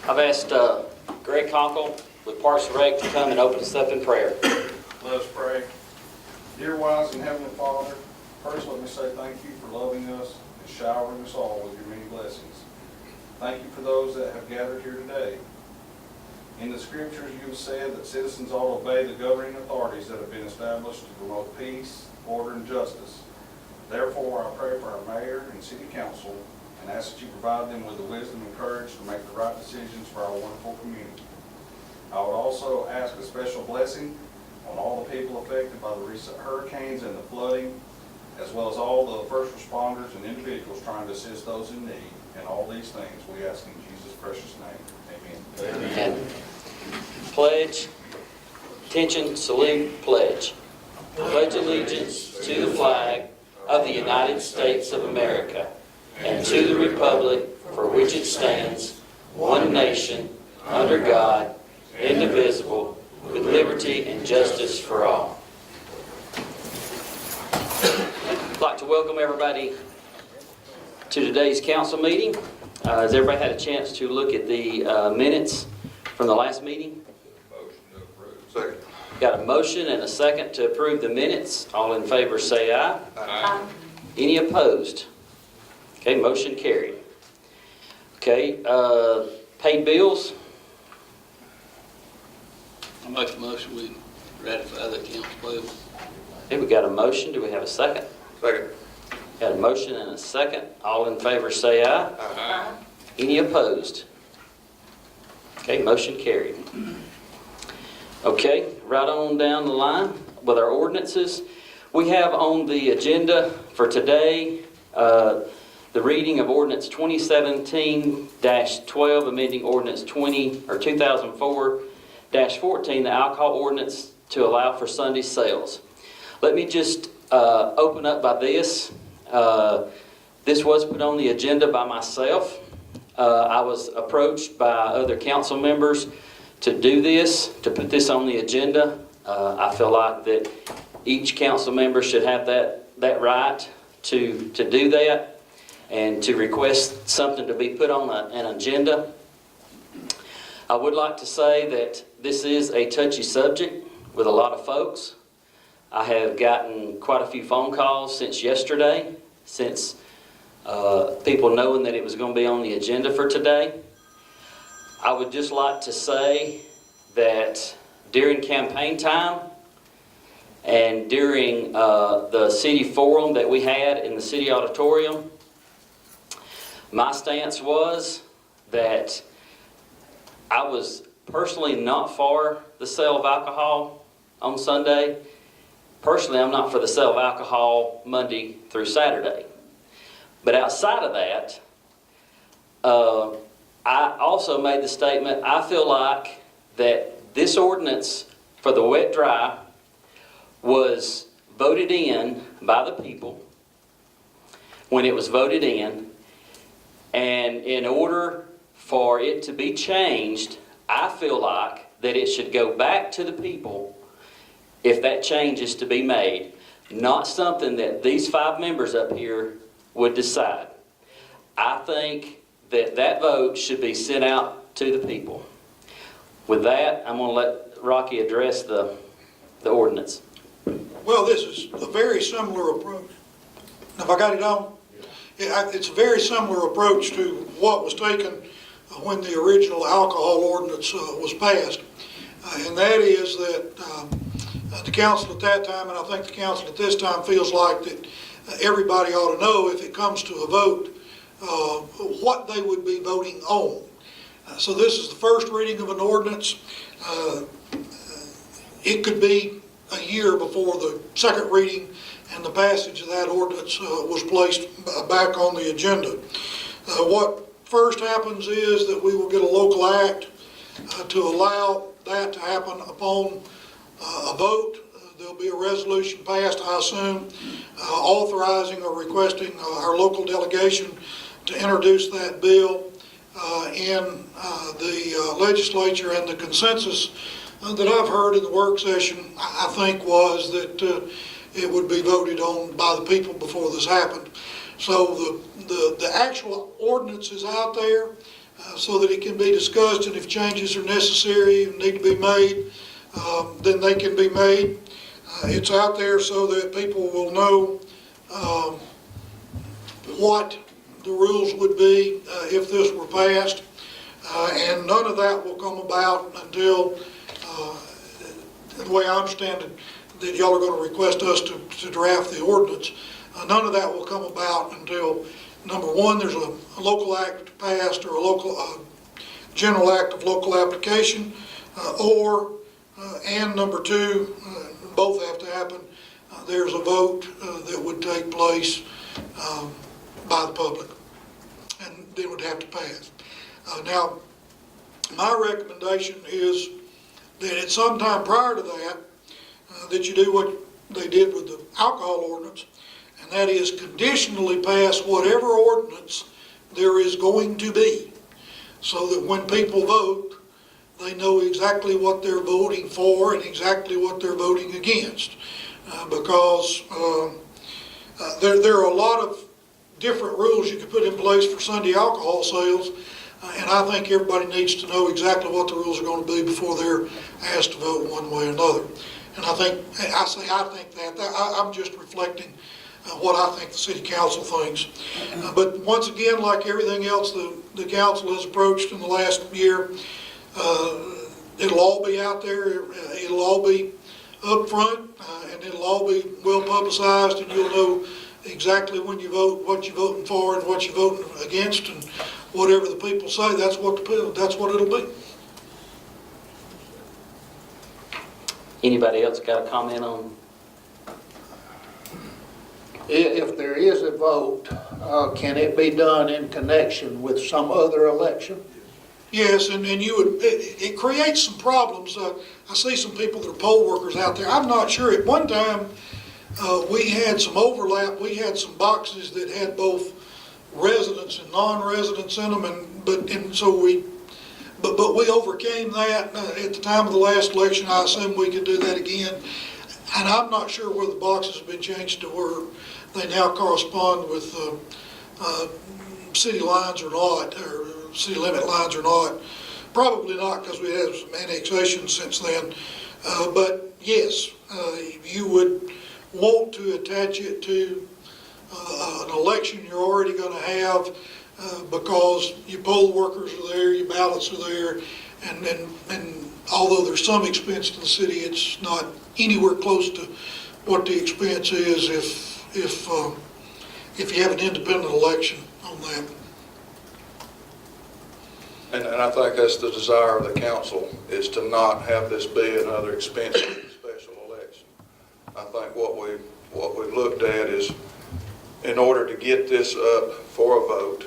I've asked Greg Conkle with Parks and Rec to come and open us up in prayer. Let us pray. Dear wise and heavenly Father, first let me say thank you for loving us and showering us all with your many blessings. Thank you for those that have gathered here today. In the scriptures you have said that citizens ought to obey the governing authorities that have been established to promote peace, order, and justice. Therefore, I pray for our mayor and city council and ask that you provide them with the wisdom and courage to make the right decisions for our wonderful community. I would also ask a special blessing on all the people affected by the recent hurricanes and the flooding, as well as all the first responders and individuals trying to assist those in need. And all these things we ask in Jesus' precious name. Amen. Amen. Pledge. Attention, salute, pledge. Pledge allegiance to the flag of the United States of America and to the republic for which it stands, one nation, under God, indivisible, with liberty and justice for all. I'd like to welcome everybody to today's council meeting. Has everybody had a chance to look at the minutes from the last meeting? Motion to approve. Second. Got a motion and a second to approve the minutes. All in favor say aye. Aye. Any opposed? Okay, motion carried. Okay, paid bills. I make a motion we ratify the accounts payable. Okay, we got a motion. Do we have a second? Second. Got a motion and a second. All in favor say aye. Aye. Any opposed? Okay, motion carried. Okay, right on down the line with our ordinances. We have on the agenda for today the reading of Ordinance 2017-12, amending Ordinance 2004-14, the alcohol ordinance to allow for Sunday sales. Let me just open up by this. This was put on the agenda by myself. I was approached by other council members to do this, to put this on the agenda. I feel like that each council member should have that right to do that and to request something to be put on an agenda. I would like to say that this is a touchy subject with a lot of folks. I have gotten quite a few phone calls since yesterday, since people knowing that it was going to be on the agenda for today. I would just like to say that during campaign time and during the city forum that we had in the city auditorium, my stance was that I was personally not for the sale of alcohol on Sunday. Personally, I'm not for the sale of alcohol Monday through Saturday. But outside of that, I also made the statement, I feel like that this ordinance for the wet dry was voted in by the people when it was voted in. And in order for it to be changed, I feel like that it should go back to the people if that change is to be made, not something that these 5 members up here would decide. I think that vote should be sent out to the people. With that, I'm going to let Rocky address the ordinance. Well, this is a very similar approach. Have I got it on? Yeah, it's a very similar approach to what was taken when the original alcohol ordinance was passed. And that is that the council at that time, and I think the council at this time, feels like that everybody ought to know, if it comes to a vote, what they would be voting on. So this is the first reading of an ordinance. It could be a year before the second reading and the passage of that ordinance was placed back on the agenda. What first happens is that we will get a local act to allow that to happen upon a vote. There'll be a resolution passed, I assume, authorizing or requesting our local delegation to introduce that bill in the legislature. And the consensus that I've heard in the work session, I think, was that it would be voted on by the people before this happened. So the actual ordinance is out there. so that it can be discussed, and if changes are necessary and need to be made, then they can be made. It's out there so that people will know what the rules would be if this were passed. And none of that will come about until, the way I understand it, that y'all are going to request us to draft the ordinance. None of that will come about until, number one, there's a local act passed, or a local general act of local application, and number two, both have to happen, there's a vote that would take place by the public, and they would have to pass. Now, my recommendation is that at some time prior to that, that you do what they did with the alcohol ordinance, and that is conditionally pass whatever ordinance there is going to be, so that when people vote, they know exactly what they're voting for and exactly what they're voting against. Because there are a lot of different rules you could put in place for Sunday alcohol sales, and I think everybody needs to know exactly what the rules are going to be before they're asked to vote one way or another. And I think that, I'm just reflecting what I think the city council thinks. But once again, like everything else the council has approached in the last year, it'll all be out there, it'll all be up front, and it'll all be well publicized, and you'll know exactly when you vote, what you're voting for and what you're voting against, and whatever the people say, that's what it'll be. Anybody else got a comment on? If there is a vote, can it be done in connection with some other election? Yes, and you would, it creates some problems. I see some people that are poll workers out there. I'm not sure. At one time, we had some overlap. We had some boxes that had both residents and non-residents in them, but we overcame that at the time of the last election. I assume we could do that again. And I'm not sure whether the boxes have been changed to where they now correspond with city lines or not, or city limit lines or not. Probably not, because we have some annexation since then. But yes, you would want to attach it to an election you're already going to have, because your poll workers are there, your ballots are there, and although there's some expense to the city, it's not anywhere close to what the expense is if you have an independent election on that. And I think that's the desire of the council, is to not have this be another expensive special election. I think what we've looked at is, in order to get this up for a vote,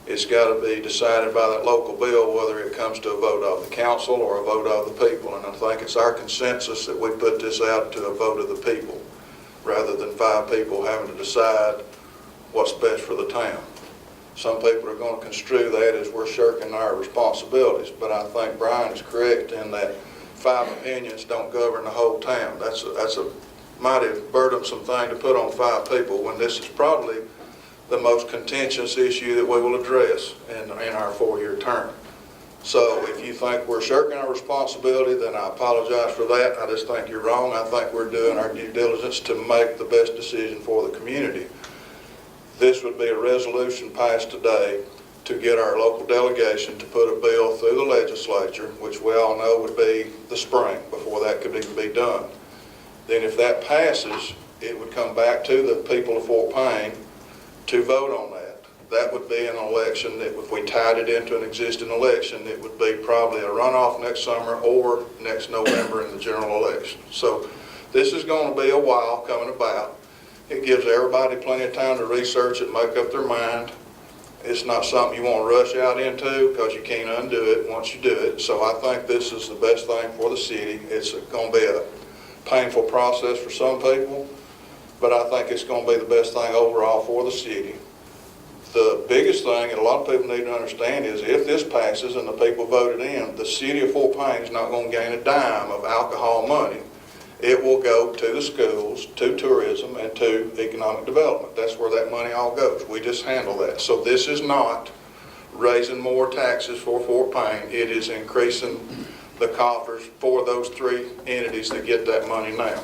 it's got to be decided by that local bill, whether it comes to a vote of the council or a vote of the people. And I think it's our consensus that we put this out to a vote of the people, rather than 5 people having to decide what's best for the town. Some people are going to construe that as we're shirking our responsibilities, but I think Brian is correct in that 5 opinions don't govern the whole town. That's a mighty burdensome thing to put on 5 people, when this is probably the most contentious issue that we will address in our 4-year term. So if you think we're shirking our responsibility, then I apologize for that. I just think you're wrong. I think we're doing our due diligence to make the best decision for the community. This would be a resolution passed today to get our local delegation to put a bill through the legislature, which we all know would be the spring before that could even be done. Then if that passes, it would come back to the people of Fort Payne to vote on that. That would be an election that, if we tied it into an existing election, it would be probably a runoff next summer or next November in the general election. So this is going to be a while coming about. It gives everybody plenty of time to research it, make up their mind. It's not something you want to rush out into, because you can't undo it once you do it. So I think this is the best thing for the city. It's going to be a painful process for some people, but I think it's going to be the best thing overall for the city. The biggest thing, and a lot of people need to understand, is if this passes and the people voted in, the city of Fort Payne is not going to gain a dime of alcohol money. It will go to the schools, to tourism, and to economic development. That's where that money all goes. We just handle that. So this is not raising more taxes for Fort Payne. It is increasing the coffers for those three entities that get that money now.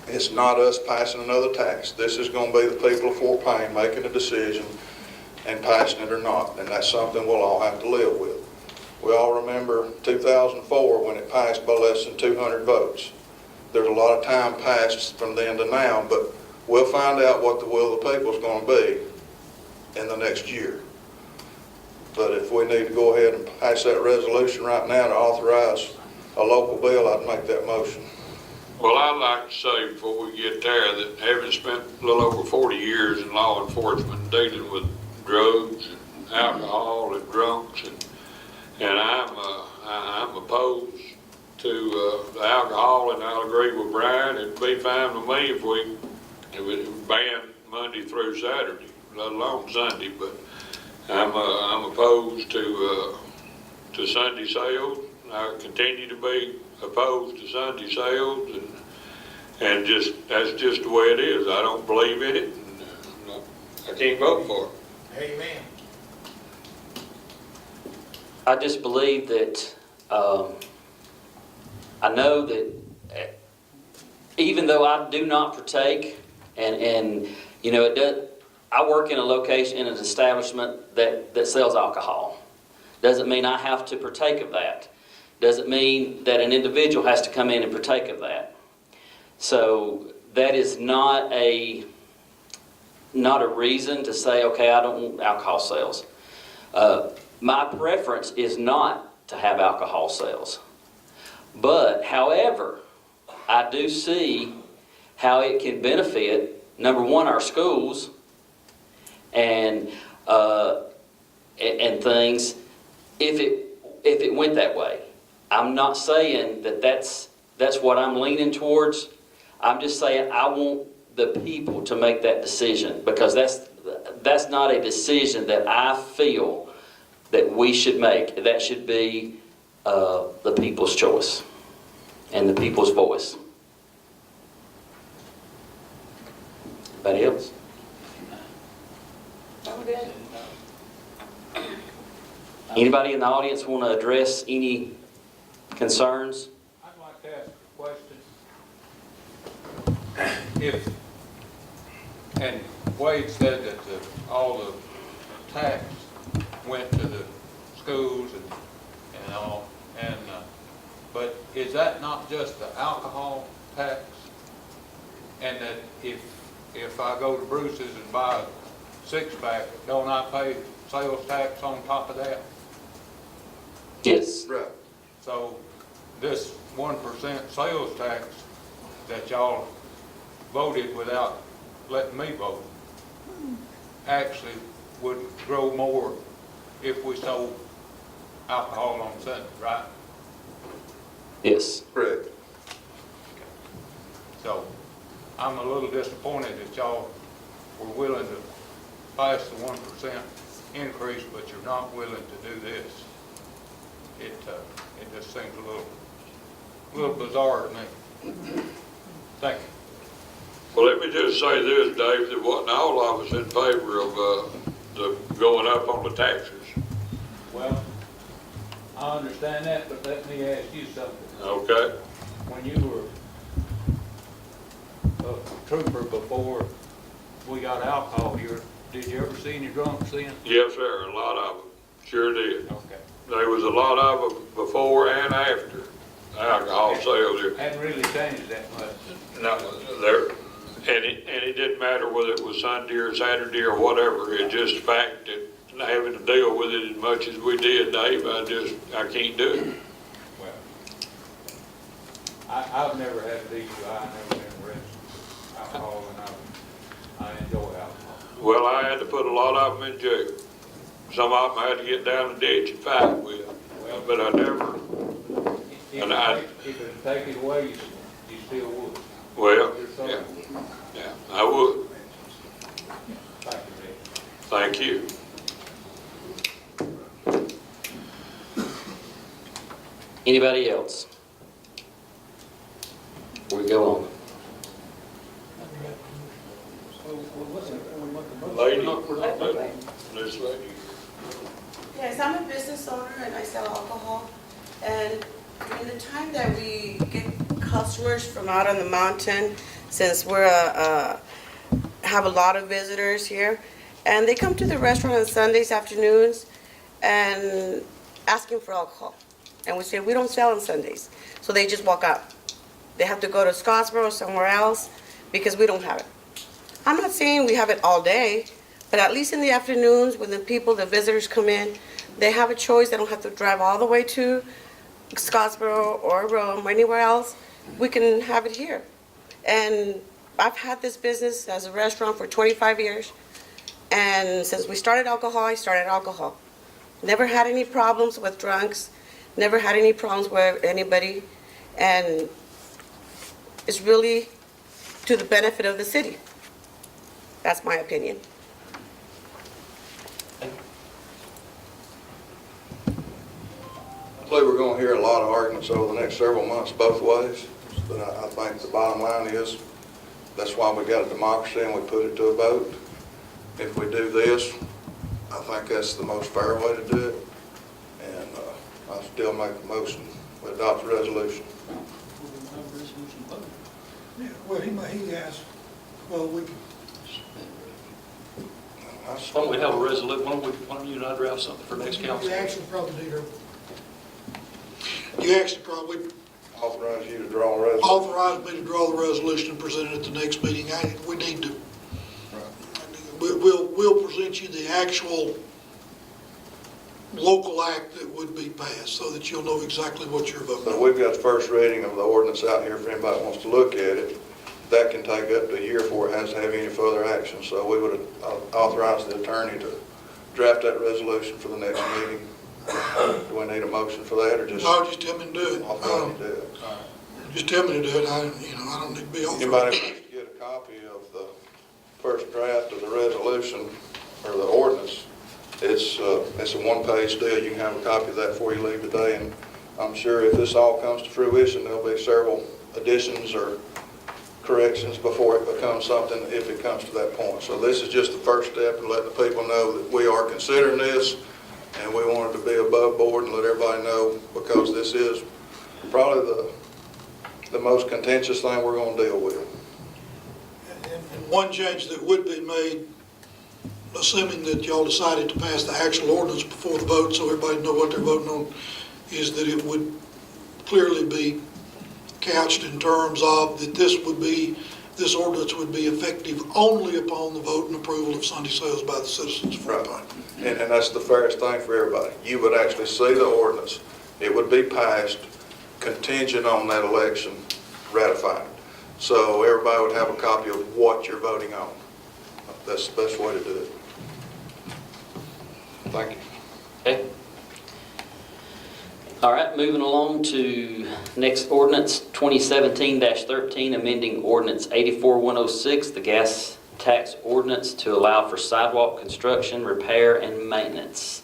It's not us passing another tax. This is going to be the people of Fort Payne making a decision and passing it or not, and that's something we'll all have to live with. We all remember 2004 when it passed by less than 200 votes. There's a lot of time passed from then to now, but we'll find out what the will of the people is going to be in the next year. But if we need to go ahead and pass that resolution right now to authorize a local bill, I'd make that motion. Well, I'd like to say before we get there that having spent a little over 40 years in law enforcement dealing with drugs and alcohol and drunks, and I'm opposed to the alcohol, and I'll agree with Brian. It'd be fine with me if we banned Monday through Saturday, let alone Sunday. But I'm opposed to Sunday sales. I continue to be opposed to Sunday sales, and just that's just the way it is. I don't believe in it, and I can't vote for it. Amen. I just believe that, I know that even though I do not partake, and you know, I work in a location, in an establishment that sells alcohol. Doesn't mean I have to partake of that. Doesn't mean that an individual has to come in and partake of that. So that is not a reason to say, okay, I don't want alcohol sales. My preference is not to have alcohol sales. But, however, I do see how it can benefit, number one, our schools and things if it went that way. I'm not saying that that's what I'm leaning towards. I'm just saying I want the people to make that decision, because that's not a decision that I feel that we should make. That should be the people's choice and the people's voice. Anybody else? Anybody in the audience want to address any concerns? I'd like to ask a question. And Wade said that all the tax went to the schools and all, but is that not just the alcohol tax? And that if I go to Bruce's and buy a six-pack, don't I pay sales tax on top of that? Yes. Right. So this 1% sales tax that y'all voted without letting me vote actually would grow more if we sold alcohol on Sunday, right? Yes. Correct. So I'm a little disappointed that y'all were willing to pass the 1% increase, but you're not willing to do this. It just seems a little bizarre to me. Thank you. Well, let me just say this, Dave, that wasn't all of us in favor of the going up on the taxes. Well, I understand that, but let me ask you something. Okay? When you were a trooper before we got alcohol here, did you ever see any drunks then? Yes, sir, a lot of them. Sure did. Okay. There was a lot of them before and after alcohol sales here. Hadn't really changed that much. No, there, and it didn't matter whether it was Sunday or Saturday or whatever. It's just the fact that having to deal with it as much as we did, Dave, I can't do it. Well, I've never had a DUI. I've never been arrested for alcohol, and I enjoy alcohol. Well, I had to put a lot of them in jail. Some of them I had to get down the ditch and fight with, but I never. If it would take it away, you still would. Well, You're sorry. yeah, I would. Thank you, Rick. Thank you. Anybody else? We go on. Lady, this lady. Yes, I'm a business owner and I sell alcohol. And during the time that we get customers from out on the mountain, since we're have a lot of visitors here, and they come to the restaurant on Sundays afternoons and asking for alcohol. And we say, we don't sell on Sundays. So they just walk out. They have to go to Scottsboro or somewhere else because we don't have it. I'm not saying we have it all day, but at least in the afternoons when the visitors come in, they have a choice. They don't have to drive all the way to Scottsboro or Rome or anywhere else. We can have it here. And I've had this business as a restaurant for 25 years. And since we started alcohol, I started alcohol. Never had any problems with drunks, never had any problems with anybody. And it's really to the benefit of the city. That's my opinion. I believe we're going to hear a lot of arguments over the next several months both ways, but I think the bottom line is that's why we got a democracy and we put it to a vote. If we do this, I think that's the most fair way to do it, and I still make a motion to adopt the resolution. Yeah, well, he asked, well, we, Why don't we have a resolution, why don't you and I draft something for next council? you actually probably need you actually probably Authorize you to draw a resolution. authorize me to draw the resolution and present it at the next meeting. We need to. We'll present you the actual local act that would be passed so that you'll know exactly what you're voting So on. we've got the first reading of the ordinance out here if anybody wants to look at it. That can take up to a year before it has to have any further action. So we would authorize the attorney to draft that resolution for the next meeting. Do we need a motion for that or just? No, just tell me to do it. Authorize you to do it. Just tell me to do it. I don't need to be authorized. Anybody wants to get a copy of the first draft of the resolution or the ordinance, it's a one-page deal. You can have a copy of that before you leave today. And I'm sure if this all comes to fruition, there'll be several additions or corrections before it becomes something, if it comes to that point. So this is just the first step in letting the people know that we are considering this, and we wanted to be above board and let everybody know, because this is probably the most contentious thing we're going to deal with. And one change that would be made, assuming that y'all decided to pass the actual ordinance before the vote so everybody know what they're voting on, is that it would clearly be couched in terms of that this ordinance would be effective only upon the vote and approval of Sunday sales by the citizens of Fort Payne. And that's the fairest thing for everybody. You would actually see the ordinance. It would be passed contingent on that election ratified. So everybody would have a copy of what you're voting on. That's the best way to do it. Thank you. Okay. All right, moving along to next ordinance, 2017-13, amending ordinance 84-106, the gas tax ordinance to allow for sidewalk construction, repair, and maintenance.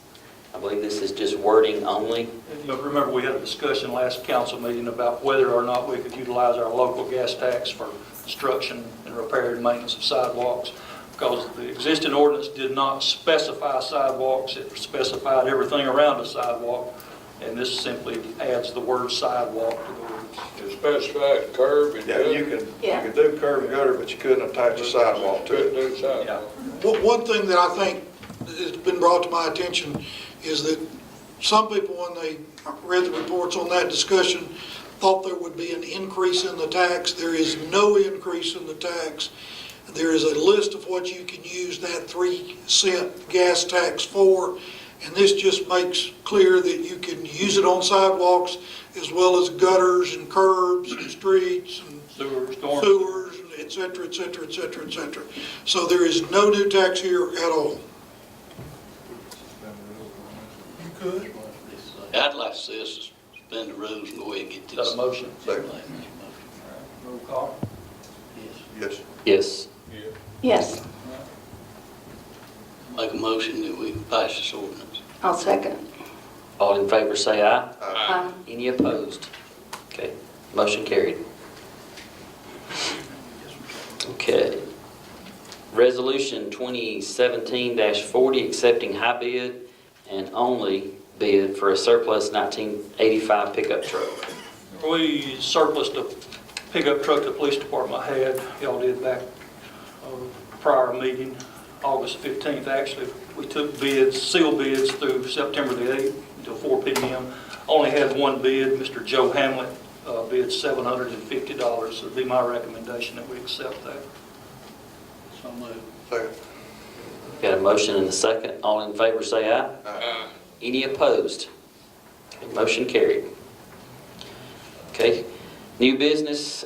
I believe this is just wording only. But remember, we had a discussion last council meeting about whether or not we could utilize our local gas tax for construction and repair and maintenance of sidewalks, because the existing ordinance did not specify sidewalks. It specified everything around a sidewalk, and this simply adds the word sidewalk to the ordinance. It specifies curb and Yeah, gutter. you could do curb and gutter, but you couldn't attach a sidewalk to Couldn't it. do sidewalk. One thing that I think has been brought to my attention is that some people, when they read the reports on that discussion, thought there would be an increase in the tax. There is no increase in the tax. There is a list of what you can use that 3-cent gas tax for, and this just makes clear that you can use it on sidewalks as well as gutters and curbs and streets and Sewers, storm. sewers, and et cetera, et cetera, et cetera, et cetera. So there is no new tax here at all. You could. I'd like to see us suspend the rules and go ahead and get Is this. that a motion? Second. Roll call. Yes. Yes. Yes, Make a motion that we pass this ordinance. I'll second. All in favor say aye. Any Aye. opposed? Okay, motion carried. Okay. Resolution 2017-40, accepting high bid and only bid for a surplus 1985 pickup truck. We surplused a pickup truck the police department had, y'all did back prior meeting, August 15th, actually. We took bids, sealed bids through September the 8th until 4 p.m. Only had one bid, Mr. Joe Hamlet bid $750. So it'd be my recommendation that we accept that. So moved. Second. Got a motion and a second. All in favor say aye. Any opposed? Motion carried. Okay. New business,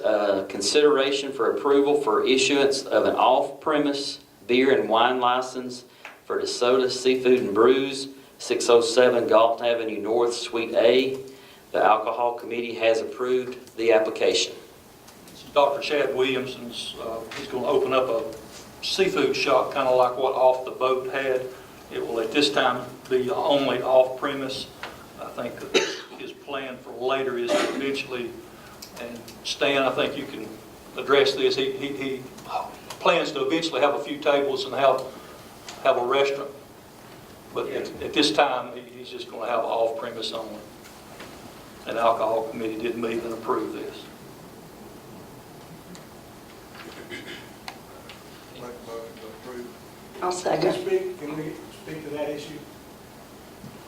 consideration for approval for issuance of an off-premise beer and wine license for DeSoto Seafood and Brews, 607 Galt Avenue North, Suite A. The Alcohol Committee has approved the application. This is Dr. Chad Williamson's, he's going to open up a seafood shop, kind of like what Off the Boat had. It will at this time be only off-premise. I think that his plan for later is to eventually, and Stan, I think you can address this, he plans to eventually have a few tables and have a restaurant. But at this time, he's just going to have off-premise only. And the Alcohol Committee did meet and approve this. Make a motion to approve. I'll second. Can we speak to that issue?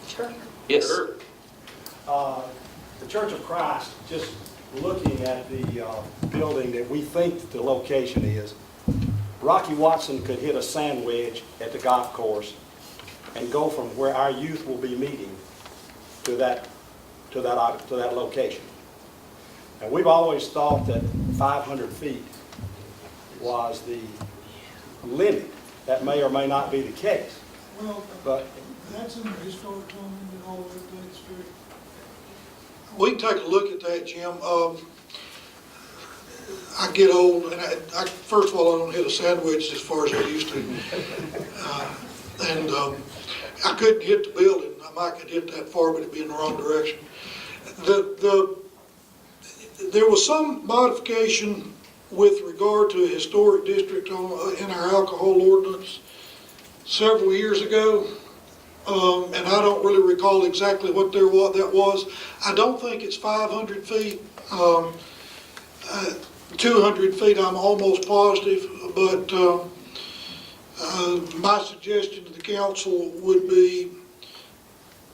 Sure. Yes. The Church of Christ, just looking at the building that we think the location is, Rocky Watson could hit a sand wedge at the golf course and go from where our youth will be meeting to that location. And we've always thought that 500 feet was the limit. That may or may not be the case. Well, But that's in the historic monument and all over the street. We can take a look at that, Jim. I get old, and I first of all, I don't hit a sandwich as far as I used to. I couldn't hit the building. I might could hit that far, but it'd be in the wrong direction. There was some modification with regard to a historic district in our alcohol ordinance several years ago. And I don't really recall exactly what that was. I don't think it's 500 feet, 200 feet, I'm almost positive, but my suggestion to the council would be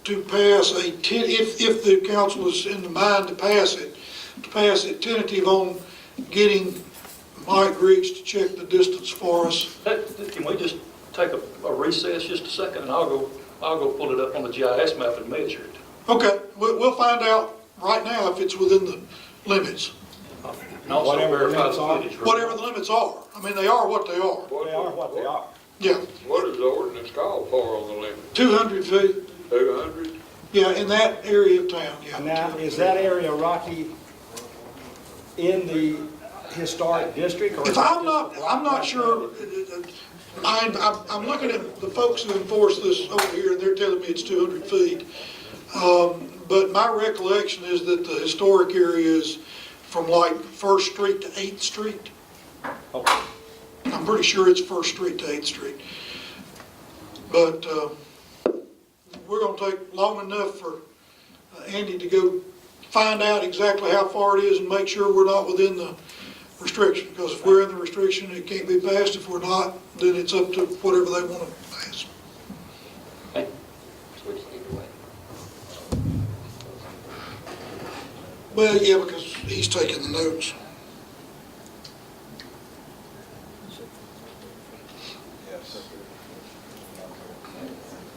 to pass if the council is in the mind to pass it tentative on getting Mike Griggs to check the distance for us. Can we just take a recess just a second, and I'll go pull it up on the GIS map and measure it. Okay, we'll find out right now if it's within the limits, And also Whatever the verify limits the are. footage. whatever the limits are. I mean, they are what they are. they are what they are. Yeah, What is the ordinance called for on the limit? 200 feet, 200? yeah, in that area of town, yeah. Now, is that area, Rocky, in the historic district? Or is If that I'm not sure, I'm looking at the folks who enforce this over here, and they're telling me it's 200 feet. But my recollection is that the historic area is from like First Street to 8th Street. Okay. I'm pretty sure it's First Street to 8th Street. But we're gonna take long enough for Andy to go find out exactly how far it is and make sure we're not within the restriction. Because if we're in the restriction, it can't be passed. If we're not, then it's up to whatever they want to pass. Okay. So we just need to wait. Well, yeah, because he's taking the notes.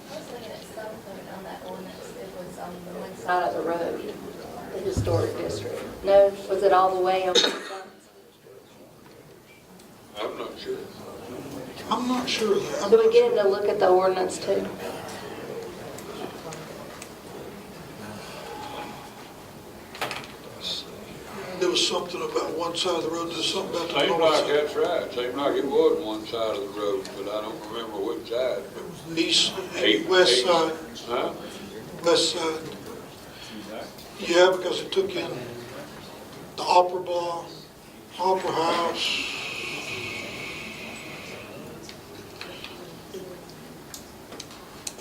I was looking at something on that ordinance, it was on the one side of the road, the historic district. No, was it all the way on both sides? I'm not sure. I'm not sure of that. Do we get him to look at the ordinance too? There was something about one side of the road, there's something about the Seems north like side. that's right. Seems like it was one side of the road, but I don't remember which side. The east, west side, Huh? west side. Yeah, because it took in the Opera Bar, Opera House.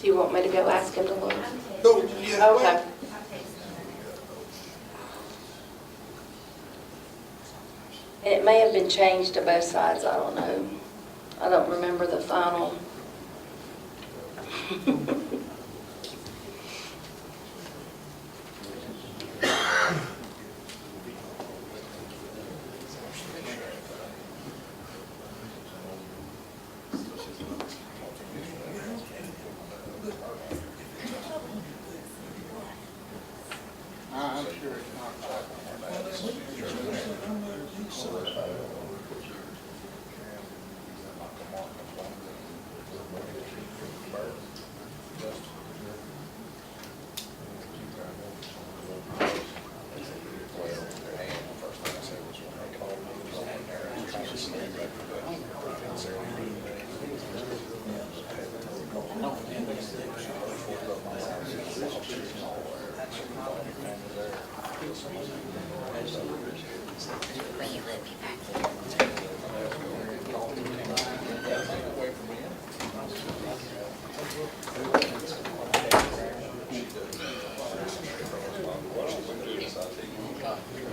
Do you want me to go ask him to look? Go, yeah, well, Okay. And it may have been changed to both sides, I don't know. I don't remember the final. I'm sure it's not.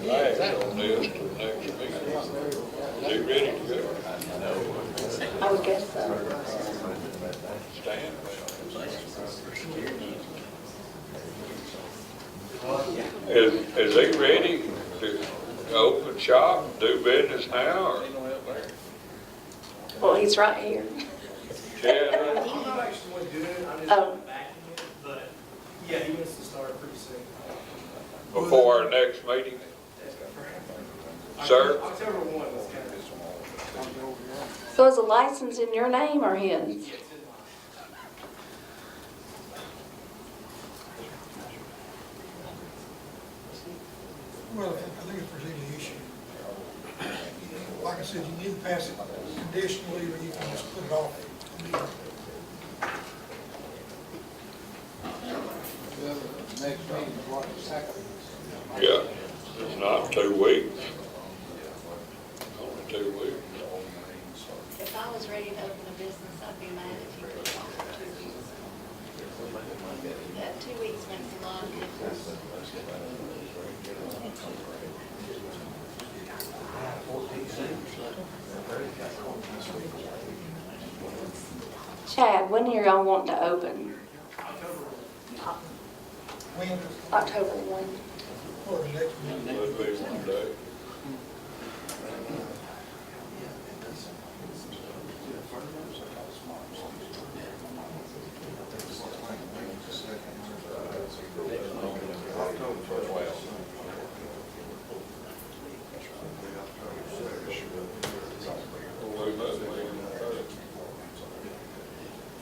Last on this to the next meeting. They ready to go? I would guess so. Stand. Is he ready to open shop, do business now, or? Well, he's right here. Chad, Oh, But, yeah, he wants to start pretty soon. before our next meeting? Sir? October 1 is kind of. so is the license in your name or his? well, I think if there's any issue, like I said, you need to pass it conditionally, or you can just put it off. Next meeting is what, the second? Yeah, it's not 2 weeks. Only 2 weeks. If I was ready to open a business, I'd be mad if you put it off for 2 weeks. That 2 weeks makes a lot of difference. Chad, when are y'all wanting to open? When, October 1. or the next meeting. Would be one day.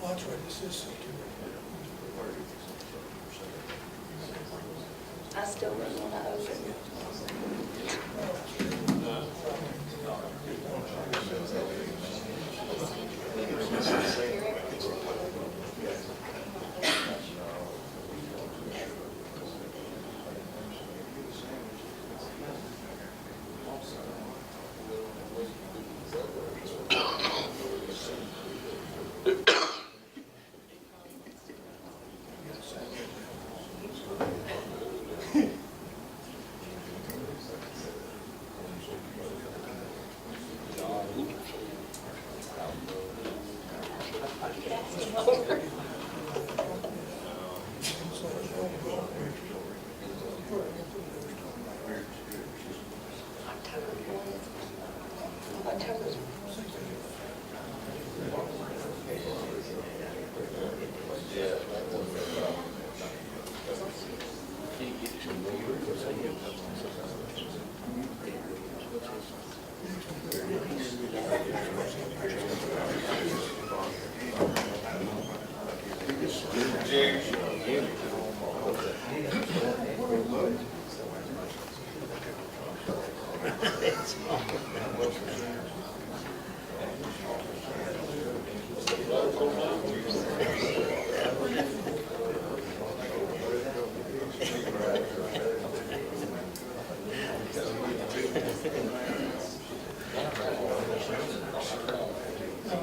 Well, that's right, this is September. I still wouldn't want to open.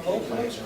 Low place?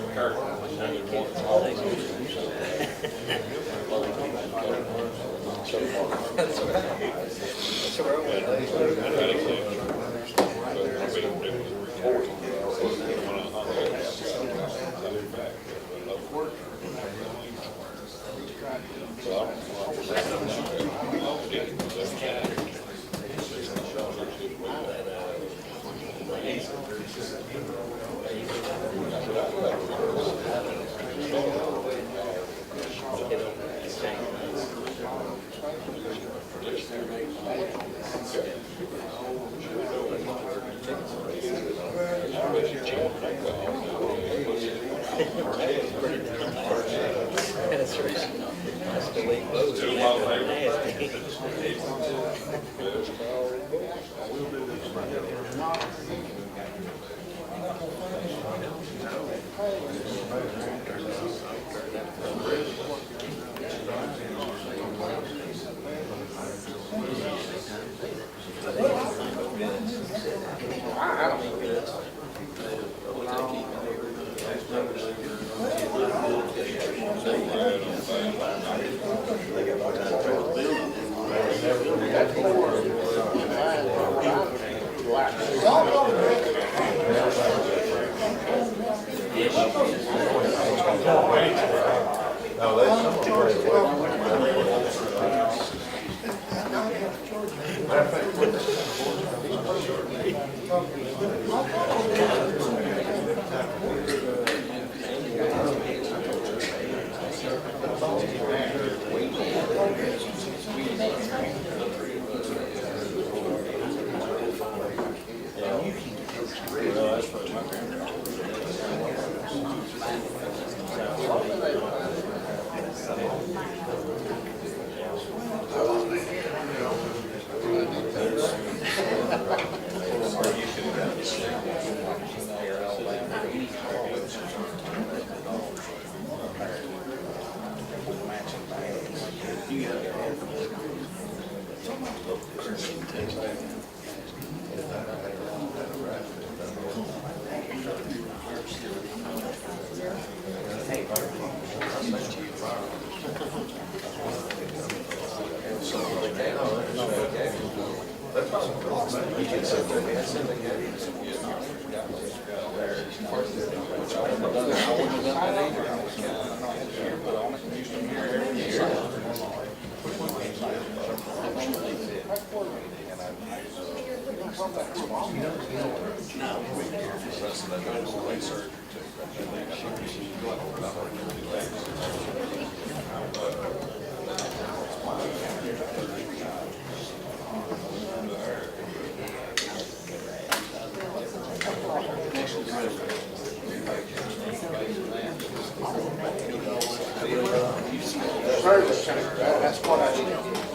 That's what I did.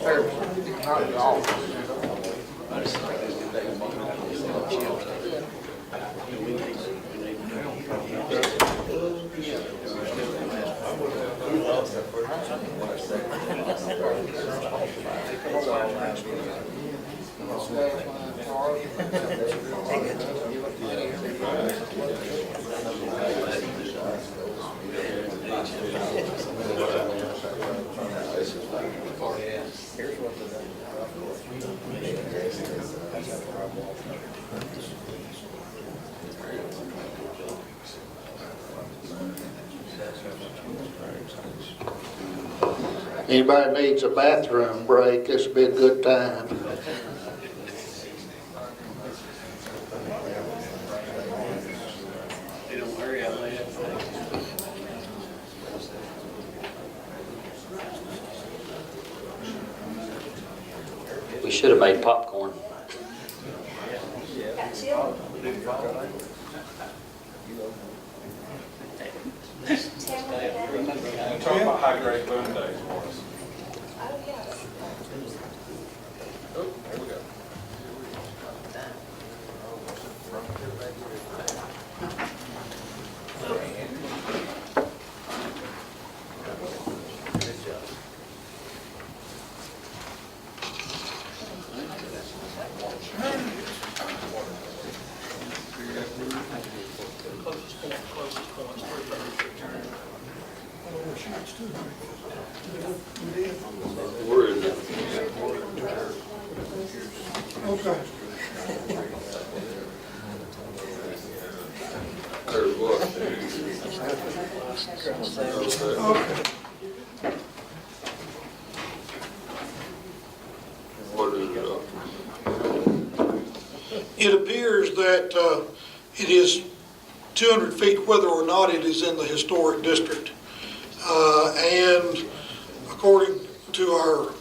Service, not at all. Anybody needs a bathroom break, this would be a good time. We should have made popcorn. Talk about high-grade boom days for us. Oh, there we go. Closest points, 3:30. Where is it? Okay. There's what? Okay. What is it? It appears that it is 200 feet whether or not it is in the historic district. And according to our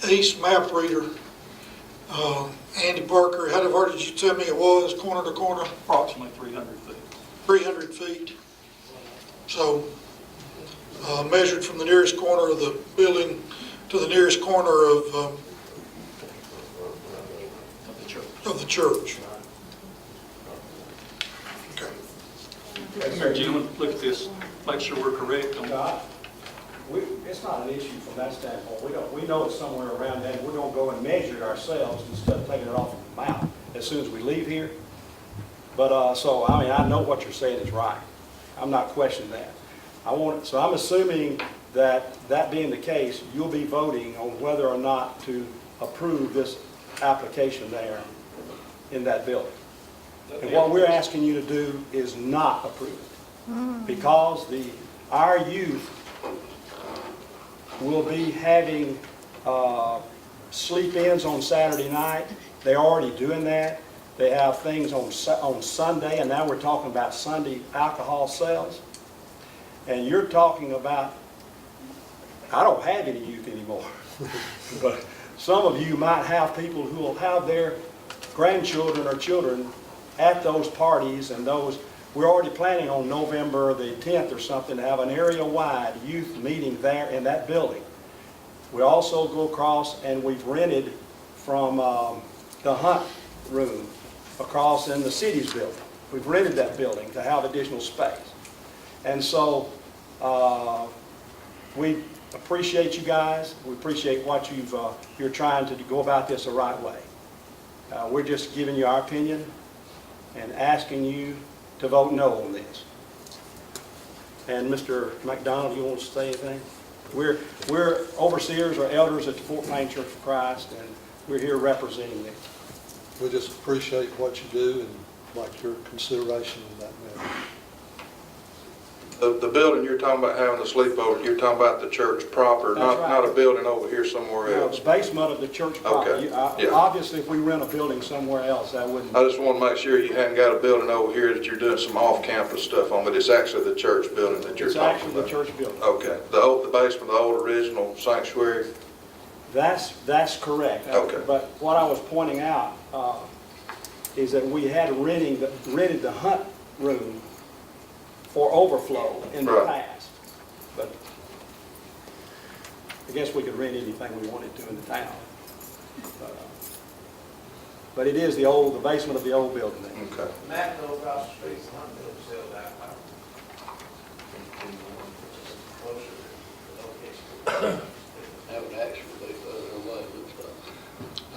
east map reader, Andy Parker, how far did you tell me it was, corner to corner? Approximately 300 feet. 300 feet. So measured from the nearest corner of the building to the nearest corner of the church. Okay. Mayor, gentlemen, look at this, make sure we're correct on God, it's not an issue from that standpoint. We know it's somewhere around that. We're gonna go and measure it ourselves instead of taking it off of the map as soon as we leave here. But, so, I mean, I know what you're saying is right. I'm not questioning that. So I'm assuming that being the case, you'll be voting on whether or not to approve this application there in that building. And what we're asking you to do is not approve it. Because our youth will be having sleep-ins on Saturday night. They're already doing that. They have things on Sunday, and now we're talking about Sunday alcohol sales. And you're talking about, I don't have any youth anymore, but some of you might have people who will have their grandchildren or children at those parties, and we're already planning on November the 10th or something to have an area-wide youth meeting there in that building. We also go across and we've rented from the Hunt Room across in the city's building. We've rented that building to have additional space. And so we appreciate you guys. We appreciate what you're trying to go about this the right way. We're just giving you our opinion and asking you to vote no on this. And Mr. McDonald, you want to say anything? We're overseers or elders at the Fort Payne Church of Christ, and we're here representing them. We just appreciate what you do and like your consideration in that matter. The building you're talking about having the sleepover, you're talking about the church proper, That's right. not a building over here somewhere Well, else. the basement of the church property. Okay, yeah. Obviously, if we rent a building somewhere else, that wouldn't. I just want to make sure you hadn't got a building over here that you're doing some off-campus stuff on, but it's actually the church building that you're It's talking actually the about. church building. Okay, the basement, the old original sanctuary. That's correct. Okay. But what I was pointing out is that we had rented the Hunt Room for overflow in the Right. past. But I guess we could rent anything we wanted to in the town. But it is the basement of the old building there. Okay. Matt knows across the street, Hunt Mill sells alcohol. Closer to the location. That would actually be further away,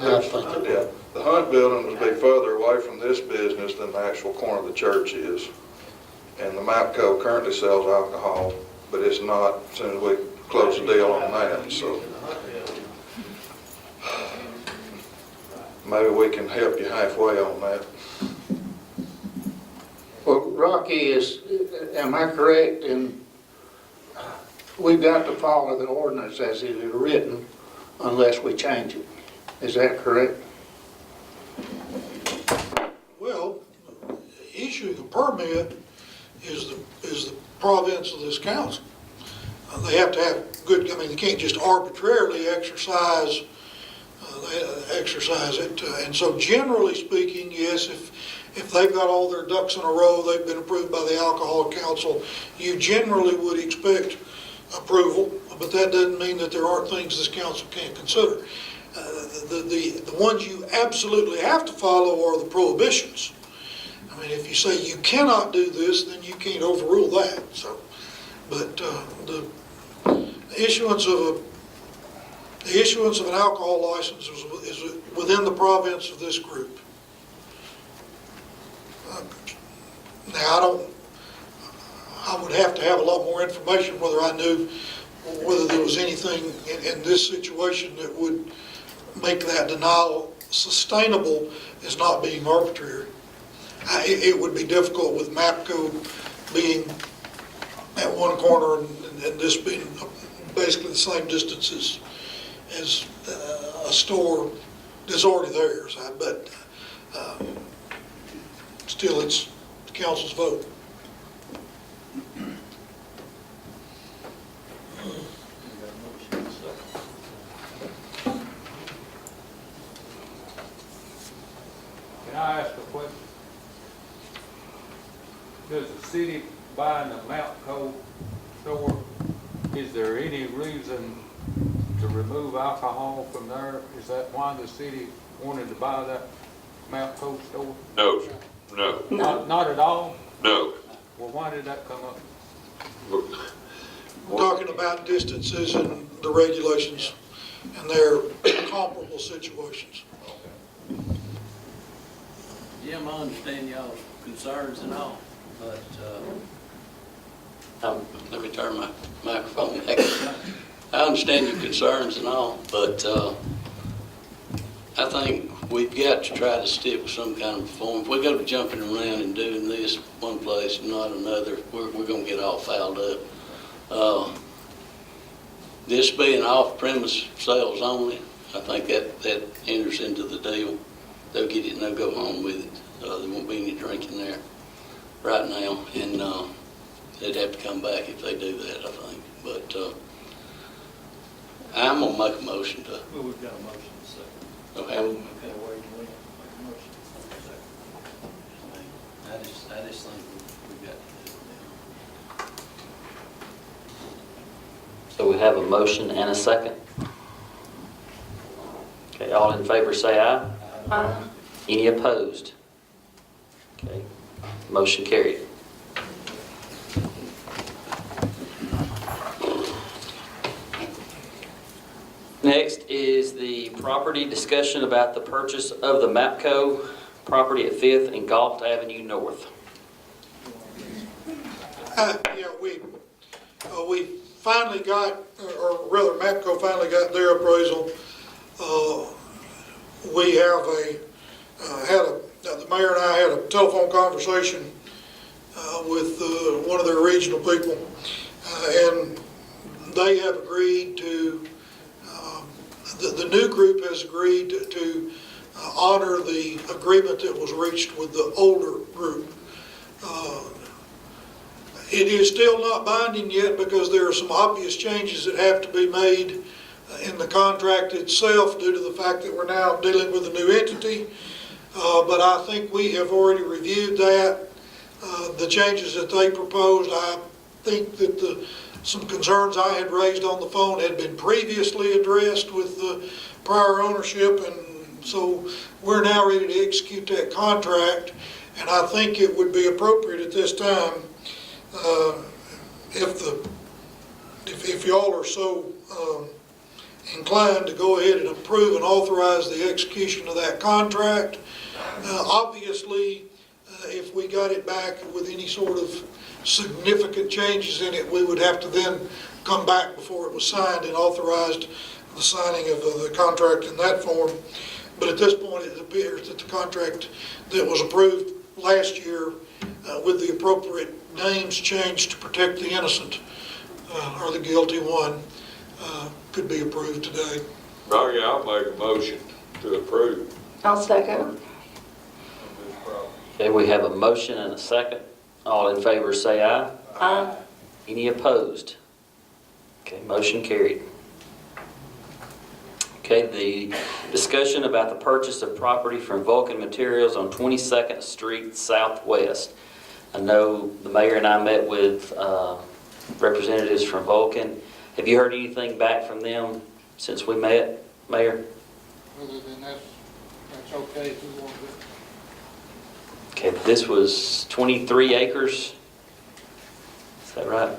looks like. Yeah, the Hunt building would be further away from this business than the actual corner of the church is. And the MAPCO currently sells alcohol, but it's not as soon as we close the deal on that, so. Maybe we can help you halfway on that. Well, Rocky, am I correct in, we've got to follow the ordinance as it is written unless we change it. Is that correct? Well, issuing a permit is the province of this council. They have to have good, they can't just arbitrarily exercise it. And so generally speaking, yes, if they've got all their ducks in a row, they've been approved by the Alcohol Council, you generally would expect approval, but that doesn't mean that there aren't things this council can't consider. The ones you absolutely have to follow are the prohibitions. I mean, if you say you cannot do this, then you can't overrule that. So, but the issuance of an alcohol license is within the province of this group. Now, I would have to have a lot more information whether I knew whether there was anything in this situation that would make that denial sustainable as not being arbitrary. It would be difficult with MAPCO being at one corner and this being basically the same distance as a store that's already theirs. But still, it's the council's vote. Can I ask a question? Does the city buying the Mountco store, is there any reason to remove alcohol from there? Is that why the city wanted to buy that Mountco store? No, sir. No, Not at all? no. Well, why did that come up? We're talking about distances and the regulations, and they're comparable situations. Jim, I understand y'all's concerns and all, but, let me turn my microphone back. I understand your concerns and all, but, I think we've got to try to stick with some kind of form. If we go to jumping around and doing this one place and not another, we're going to get all fouled up. This being off-premise sales only, I think that enters into the deal. They'll get it and they'll go home with it. There won't be any drinking there right now, and they'd have to come back if they do that, I think. But I'm going to make a motion to. Well, we've got a motion second. Okay. Okay, wait, make a motion second. I just think we've got to do it So we have a motion and a second. Okay, all in favor say aye. Aye. Any opposed? Okay, motion carried. Next is the property discussion about the purchase of the MAPCO property at 5th and Galt Avenue North. Yeah, we finally got, or rather MAPCO finally got their appraisal. We have the mayor and I had a telephone conversation with one of their regional people, and they have agreed to, the new group has agreed to honor the agreement that was reached with the older group. It is still not binding yet because there are some obvious changes that have to be made in the contract itself due to the fact that we're now dealing with a new entity. But I think we have already reviewed that. The changes that they proposed, I think that some concerns I had raised on the phone had been previously addressed with the prior ownership, and so we're now ready to execute that contract. And I think it would be appropriate at this time, if y'all are so inclined, to go ahead and approve and authorize the execution of that contract. Obviously, if we got it back with any sort of significant changes in it, we would have to then come back before it was signed and authorized the signing of the contract in that form. But at this point, it appears that the contract that was approved last year with the appropriate names changed to protect the innocent or the guilty one could be approved today. Oh, yeah, I'll make a motion to approve. I'll second. Okay, we have a motion and a second. All in favor say aye. Aye. Any opposed? Okay, motion carried. Okay, the discussion about the purchase of property from Vulcan Materials on 22nd Street Southwest. I know the mayor and I met with representatives from Vulcan. Have you heard anything back from them since we met, Mayor? Other than that's okay if we want to. Okay, this was 23 acres. Is that right?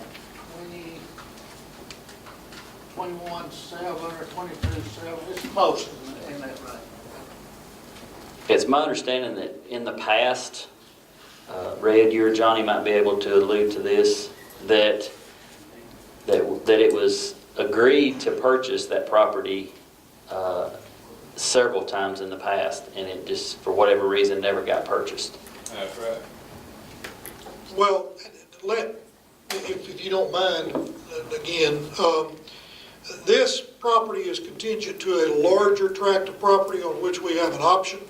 21.7 or 22.7, it's close, isn't that right? It's my understanding that in the past, Red, you or Johnny might be able to allude to this, that it was agreed to purchase that property several times in the past, and it just, for whatever reason, never got purchased. That's right. Well, if you don't mind, again, this property is contingent to a larger tract of property on which we have an option.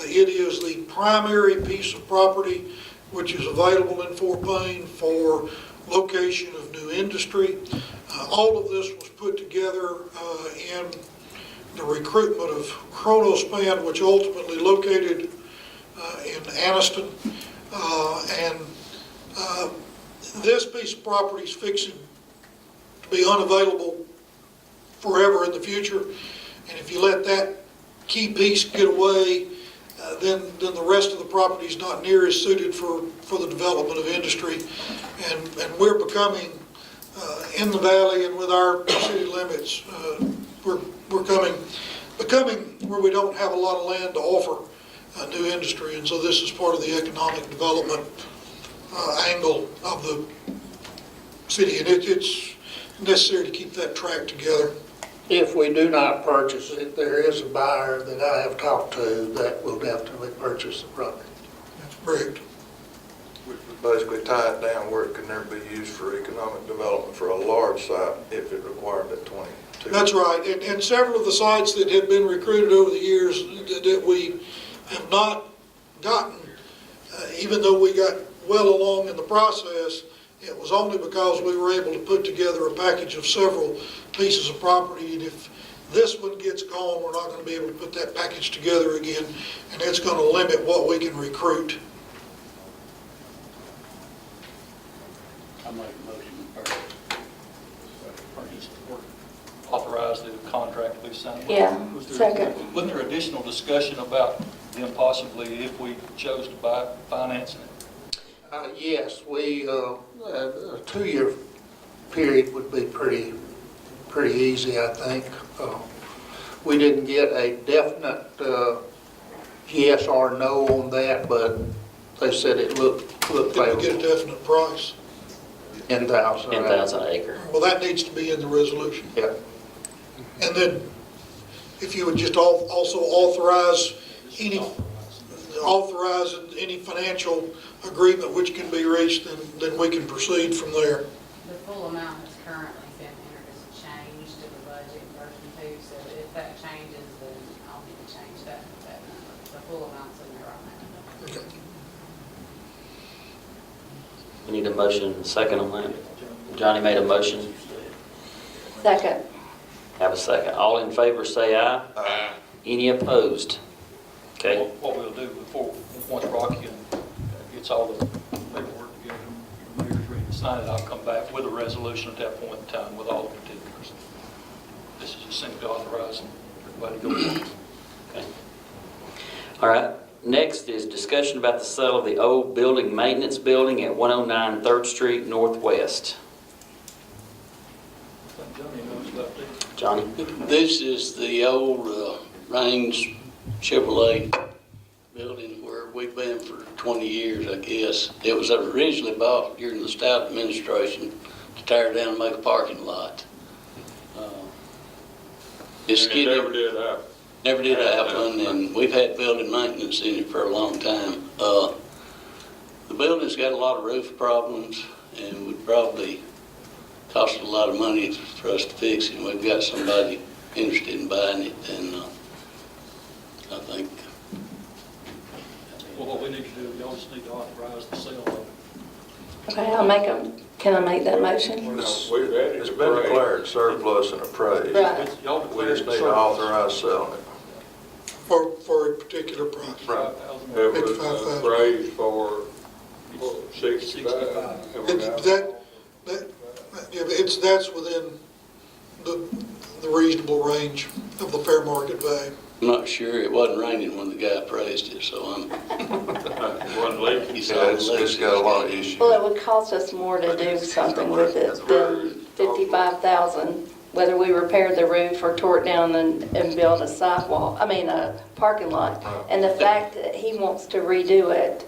It is the primary piece of property which is available in Fort Payne for location of new industry. All of this was put together in the recruitment of Chronospan, which ultimately located in Anniston. And this piece of property is fixing to be unavailable forever in the future. And if you let that key piece get away, then the rest of the property is not near as suited for the development of industry. And we're becoming, in the valley and with our city limits, we're becoming where we don't have a lot of land to offer new industry. And so this is part of the economic development angle of the city. And it's necessary to keep that track together. If we do not purchase it, there is a buyer that I have talked to that will definitely purchase the property. That's correct. We basically tie it down where it could never be used for economic development for a large site if it required that 22. That's right. And several of the sites that have been recruited over the years that we have not gotten, even though we got well along in the process, it was only because we were able to put together a package of several pieces of property. And if this one gets gone, we're not going to be able to put that package together again, and it's going to limit what we can recruit. I make a motion or authorize the contract to be signed. Yeah, Was there- second. Wasn't there additional discussion about them possibly, if we chose to buy, financing it? Yes, a 2-year period would be pretty easy, I think. We didn't get a definite yes or no on that, but they said it looked Did we get a favorable. definite price? 10,000. 10,000 an acre. Well, that needs to be in the resolution. Yeah. And then if you would just also authorize any financial agreement which can be reached, then we can proceed from there. The full amount that's currently been entered is a change to the budget version 2, so if that changes, then I'll need to change that number. The full amount's in there right now. Okay. We need a motion, second on that. Johnny made a motion. Second. Have a second. All in favor, say aye. Aye. Any opposed? Okay. What we'll do before, once Rocky gets all the paperwork together, your mayor's ready to sign it, I'll come back with a resolution at that point in time with all the particulars. This is just simply authorizing everybody to go. Okay. All right. Next is discussion about the sale of the old building maintenance building at 109 3rd Street Northwest. Johnny knows about this. Johnny? This is the old Range Chevrolet building where we've been for 20 years, I guess. It was originally bought during the Stout administration to tear down and make a parking lot. It's And it getting, never did happen. never did happen, and we've had building maintenance in it for a long time. The building's got a lot of roof problems and would probably cost a lot of money for us to fix it. And we've got somebody interested in buying it, and I think. Well, what we need to do, y'all just need to authorize the sale of it. Okay, can I make that motion? No, we've had it It's been appraised. declared surplus and appraised. Right. Y'all We declare just it need to surplus. authorize selling it. For a particular price. Right. It was 55,000. appraised for, what, 65? 65. That's within the reasonable range of the fair market value. I'm not sure, it wasn't raining when the guy appraised it, so I'm. It wasn't leaking. He saw Yeah, the it's leaks. got a lot of issues. Well, it would cost us more to do something with it than 55,000, whether we repaired the roof or tore it down and built a sidewalk, a parking lot. And the fact that he wants to redo it,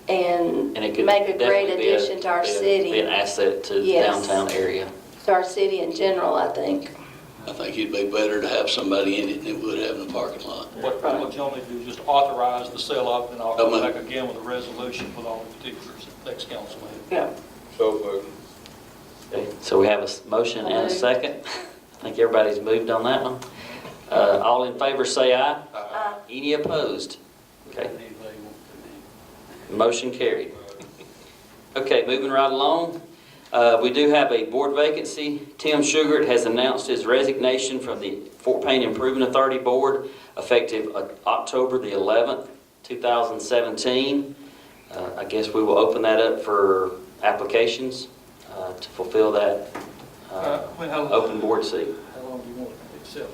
and And it could make a great definitely be a- addition to our be an city, asset to the Yes. downtown area. to our city in general, I think. I think it'd be better to have somebody in it than it would have in the parking lot. What you'll need to do is just authorize the sale of it, and I'll come Okay. back again with a resolution with all the particulars at next council meeting. Yeah. So moved. Okay, so we have a motion and a second. I think everybody's moved on that one. All in favor, say aye. Any opposed? Okay, motion carried. Okay, moving right along. We do have a board vacancy. Tim Sugart has announced his resignation from the Fort Payne Improvement Authority Board effective October the 11th, 2017. I guess we will open that up for applications to fulfill that open board seat. How long do you want to accept?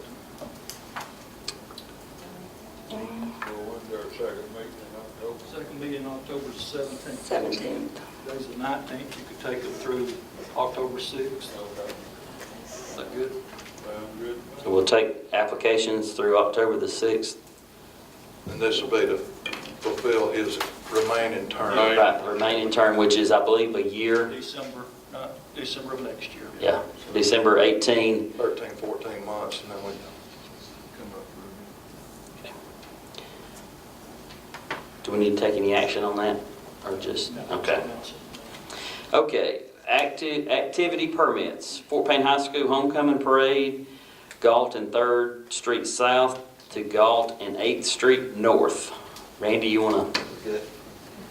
So when's our second meeting in October? Second meeting October 17th. 17th. Today's the 19th, you could take them through October 6th. Okay, Is that good? sounds good. So we'll take applications through October the 6th. And this will be to fulfill his remaining term. Right, the remaining term, which is, I believe, a year. December of next year. Yeah, December 18. 13, 14 months, and then we come up with. Do we need to take any action on that, or just, okay. Okay, activity permits, Fort Payne High School Homecoming Parade, Galt and 3rd Street South to Galt and 8th Street North. Randy, you wanna? Good.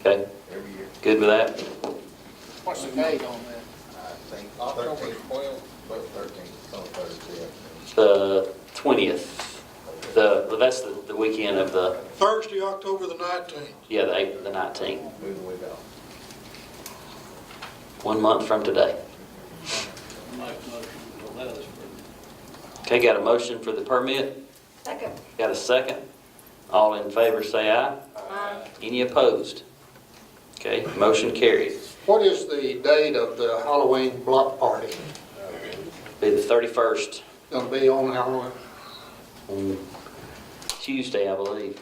Okay, Every year. good with that? What's the date on that? I think October 12th, but 13th, on Thursday. The 20th, that's the weekend of the, Thursday, October the 19th. yeah, the 19th, Move the week off. 1 month from today. Okay, got a motion for the permit? Second. Got a second? All in favor, say aye. Any opposed? Okay, motion carried. What is the date of the Halloween block party? Be the 31st, Gonna be on Halloween? on Tuesday, I believe.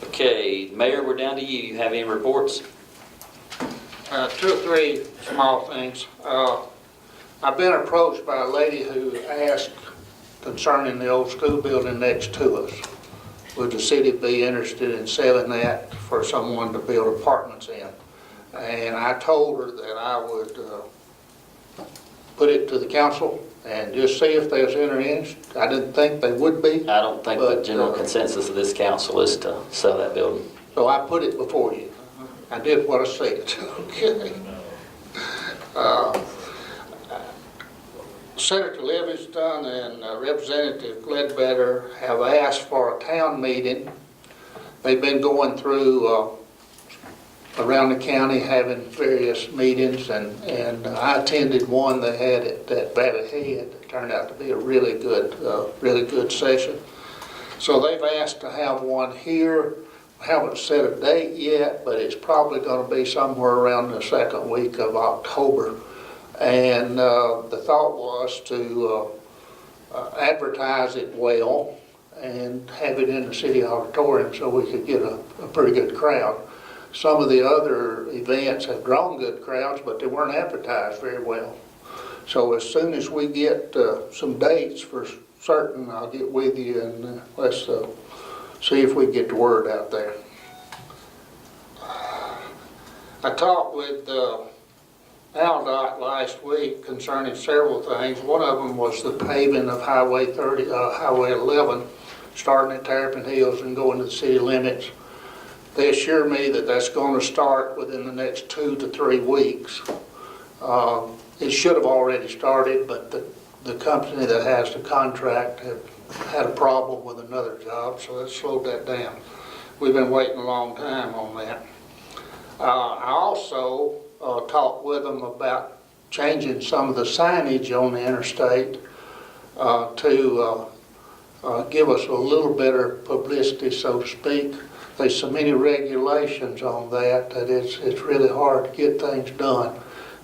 Okay, Mayor, we're down to you. You have any reports? Two or three small things. I've been approached by a lady who asked concerning the old school building next to us. Would the city be interested in selling that for someone to build apartments in? And I told her that I would put it to the council and just see if there's interest. I didn't think they would be, I don't think the But, general consensus of this council is to sell that building. so I put it before you. I did what I said, okay? Senator Livingston and Representative Ledbetter have asked for a town meeting. They've been going through around the county having various meetings, and I attended one they had at Valley Head. It turned out to be a really good session. So they've asked to have one here. Haven't set a date yet, but it's probably going to be somewhere around the second week of October. And the thought was to advertise it well and have it in the city auditorium so we could get a pretty good crowd. Some of the other events have drawn good crowds, but they weren't advertised very well. So as soon as we get some dates for certain, I'll get with you and let's see if we can get the word out there. I talked with AlDOT last week concerning several things. One of them was the paving of Highway 11, starting at Terrapin Hills and going to the city limits. They assure me that that's going to start within the next 2 to 3 weeks. It should have already started, but the company that has the contract had a problem with another job, so that slowed that down. We've been waiting a long time on that. I also talked with them about changing some of the signage on the interstate to give us a little better publicity, so to speak. There's so many regulations on that it's really hard to get things done.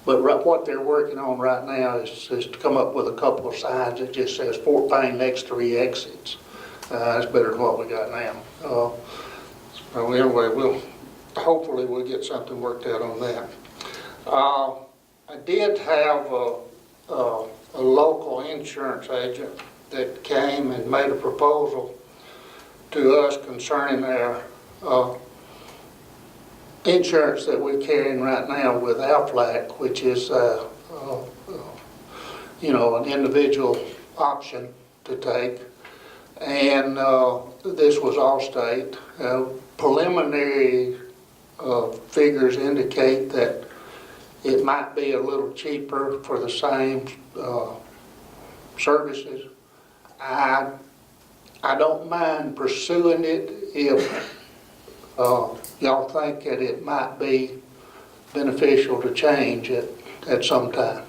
But what they're working on right now is to come up with a couple of signs that just says Fort Payne next 3 exits. It's better than what we got now. So anyway, hopefully we'll get something worked out on that. I did have a local insurance agent that came and made a proposal to us concerning our insurance that we're carrying right now with Aflac, which is, an individual option to take. And this was Allstate. Preliminary figures indicate that it might be a little cheaper for the same services. I don't mind pursuing it if y'all think that it might be beneficial to change it at some time.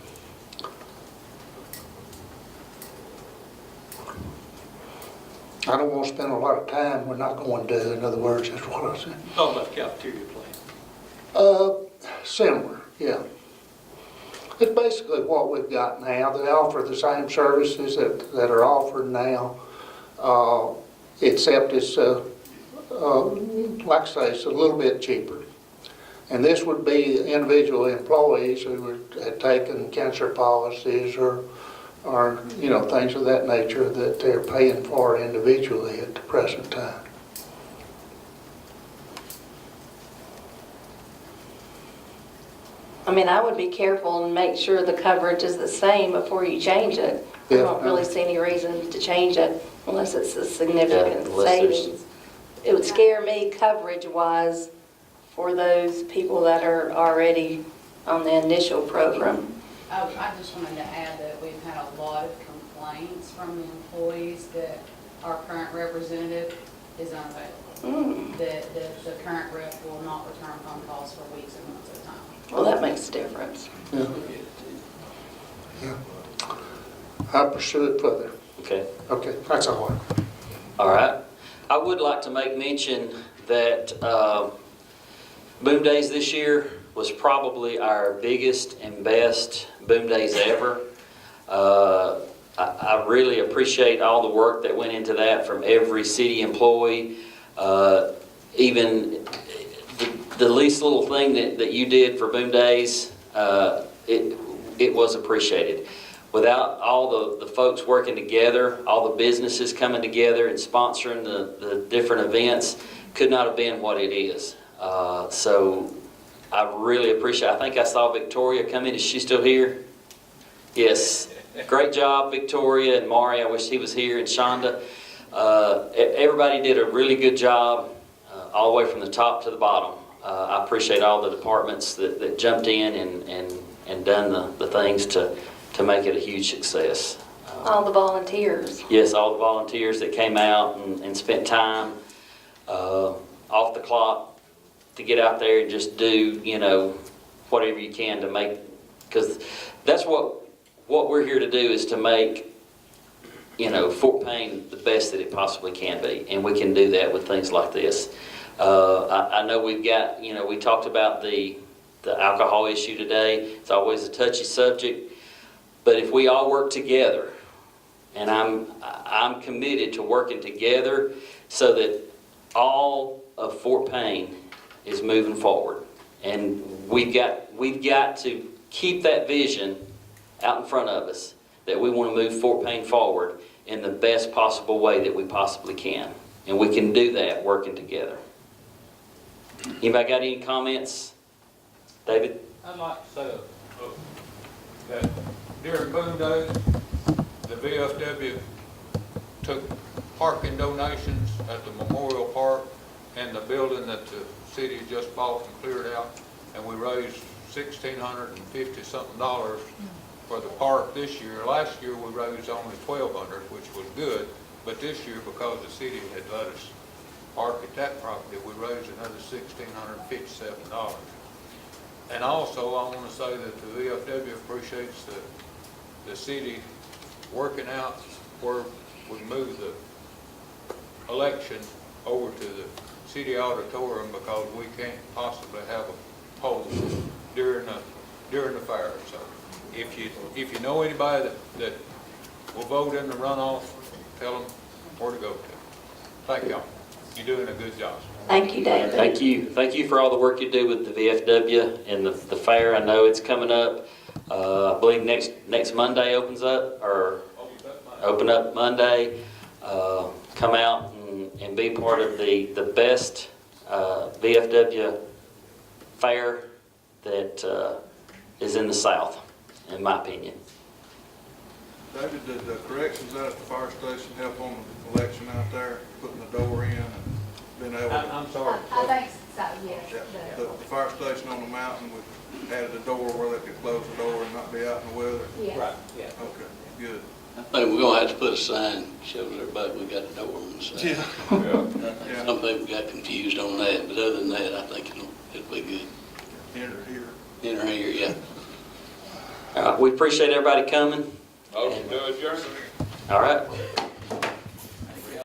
I don't want to spend a lot of time we're not going to do, in other words, is what I said. Talking about the cafeteria plan. Similar, yeah. It's basically what we've got now. They offer the same services that are offered now, except it's, like I say, it's a little bit cheaper. And this would be individual employees who had taken cancer policies or things of that nature that they're paying for individually at the present time. I mean, I would be careful and make sure the coverage is the same before you change it. I Yeah. don't really see any reason to change it unless it's a significant Yeah, unless there's- savings. It would scare me coverage-wise for those people that are already on the initial program. I just wanted to add that we've had a lot of complaints from the employees that our current representative is unavailable. That the current rep will not return phone calls for weeks and months at a time. Well, that makes a difference. Yeah. I'll pursue it further. Okay. Okay, that's all. All right. I would like to make mention that Boom Days this year was probably our biggest and best Boom Days ever. I really appreciate all the work that went into that from every city employee. Even the least little thing that you did for Boom Days, it was appreciated. Without all the folks working together, all the businesses coming together and sponsoring the different events, could not have been what it is. So I really appreciate it. I think I saw Victoria come in. Is she still here? Yes. Great job, Victoria and Mari. I wish he was here, and Shonda. Everybody did a really good job, all the way from the top to the bottom. I appreciate all the departments that jumped in and done the things to make it a huge success. All the volunteers. Yes, all the volunteers that came out and spent time off the clock to get out there and just do, whatever you can to make, because that's what we're here to do, is to make, Fort Payne the best that it possibly can be. And we can do that with things like this. I know we've got, we talked about the alcohol issue today. It's always a touchy subject. But if we all work together, and I'm committed to working together so that all of Fort Payne is moving forward. And we've got to keep that vision out in front of us, that we want to move Fort Payne forward in the best possible way that we possibly can. And we can do that working together. Anybody got any comments? David? I'd like to say that during Boom Days, the VFW took parking donations at the Memorial Park and the building that the city just bought and cleared out, and we raised $1,650-something for the park this year. Last year we raised only $1,200, which was good, but this year, because the city had let us park at that property, we raised another $1,657. And also, I want to say that the VFW appreciates the city working out where we move the election over to the city auditorium, because we can't possibly have a poll during the fair. So if you know anybody that will vote in the runoff, tell them where to go to. Thank y'all. You're doing a good job. Thank you, David. Thank you. Thank you for all the work you do with the VFW and the fair. I know it's coming up. I believe next Monday opens up, or open up Monday. Come out and be part of the best VFW fair that is in the South, in my opinion. David, did the corrections out at the fire station help on the election out there, putting the door in and being able to? I'm sorry. I think so, yes. Yeah, the fire station on the mountain, we added a door where they could close the door and not be out in the weather? Yes. Right, yeah. Okay, good. I think we're gonna have to put a sign, shows everybody we got the door on the side. Yeah. Some people got confused on that, but other than that, I think it'll be good. Enter here. Enter here, yeah. We appreciate everybody coming. Motion to adjourn. All right.